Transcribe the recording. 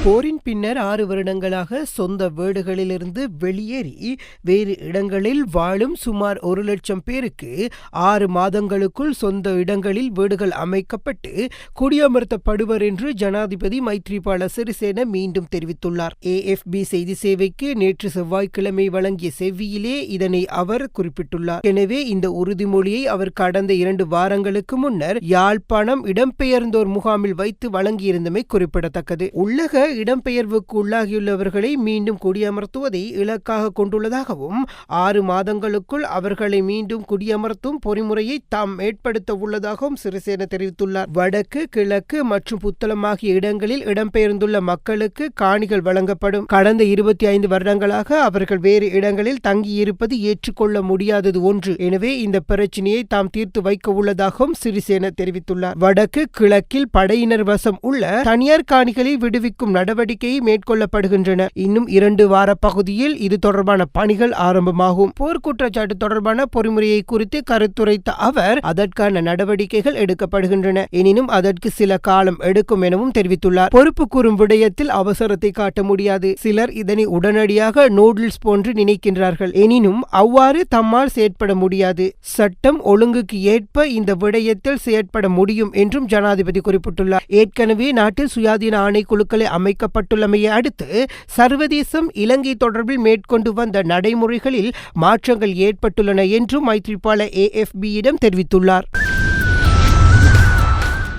போரின் பின்னர் 6 வருடங்களாக சொந்த வீடுகளிலிருந்து வெளியேறி வேறு இடங்களில் வாழும் சுமார் 1 லட்சம் பேருக்கு 6 மாதங்களுக்குள் சொந்த இடங்களில் வீடுகள் அமைக்கப்பட்டு குடியமர்த்தப்படுவர் என்று ஜனாதிபதி மைத்ரிபால சிறிசேன மீண்டும் தெரிவித்துள்ளார். AFP செய்தி சேவைக்கு நேற்று செவ்வாய்க்கிழமை வழங்கிய செவ்வியிலே இதனை அவர் குறிப்பிட்டுள்ளார். எனவே இந்த உறுதிமொழியை அவர் கடந்த 2 வாரங்களுக்கு முன்னர் யாழ்ப்பாணம் இடம்பெயர்ந்தோர் முகாமில் வைத்து வழங்கியிருந்தமை குறிப்பிடத்தக்கது. உள்ளக இடம்பெயர்வுக்கு உள்ளாகியுள்ளவர்களை மீண்டும் குடியமர்த்துவதை இலக்காக கொண்டுள்ளதாகவும் 6 மாதங்களுக்குள் அவர்களை மீண்டும் குடியமர்த்தும் பொறிமுறையை தாம் ஏற்படுத்த உள்ளதாகவும் சிறிசேன தெரிவித்துள்ளார். வடக்கு, கிழக்கு மற்றும் புத்தளம் ஆகிய இடங்களில் இடம்பெயர்ந்துள்ள மக்களுக்கு காணிகள் வழங்கப்படும். கடந்த 25 வருடங்களாக அவர்கள் வேறு இடங்களில் தங்கியிருப்பது ஏற்றுக்கொள்ள முடியாதது ஒன்று. எனவே இந்த பிரச்சினையை தாம் தீர்த்து வைக்க உள்ளதாகவும் சிறிசேன தெரிவித்துள்ளார். வடக்கு, கிழக்கில் படையினர் வசம் உள்ள தனியார் காணிகளை விடுவிக்கும் நடவடிக்கையை மேற்கொள்ளப்படுகின்றன. இன்னும் 2 வார பகுதியில் இது தொடர்பான பணிகள் ஆரம்பமாகும். போர்க்குற்றச்சாட்டு தொடர்பான பொறிமுறையை குறித்து கருத்துரைத்த அவர் அதற்கான நடவடிக்கைகள் எடுக்கப்படுகின்றன. எனினும் அதற்கு சில காலம் எடுக்கும் எனவும் தெரிவித்துள்ளார். பொறுப்பு கூறும் விடயத்தில் அவசரத்தை காட்ட முடியாது. சிலர் இதனை உடனடியாக நூடுல்ஸ் போன்று நினைக்கின்றார்கள். எனினும் அவ்வாறு தம்மால் செயற்பட முடியாது. சட்டம் ஒழுங்குக்கு ஏற்ப இந்த விடயத்தில் செயற்பட முடியும் என்றும் ஜனாதிபதி குறிப்பிட்டுள்ளார். ஏற்கனவே நாட்டில் சுயாதீன ஆணைக்குழுக்களை அமைக்கப்பட்டுள்ளமையை அடுத்து சர்வதேசம் இலங்கை தொடர்பில் மேற்கொண்டு வந்த நடைமுறைகளில் மாற்றங்கள் ஏற்பட்டுள்ளன என்றும் மைத்ரிபால AFP-யிடம் தெரிவித்துள்ளார்.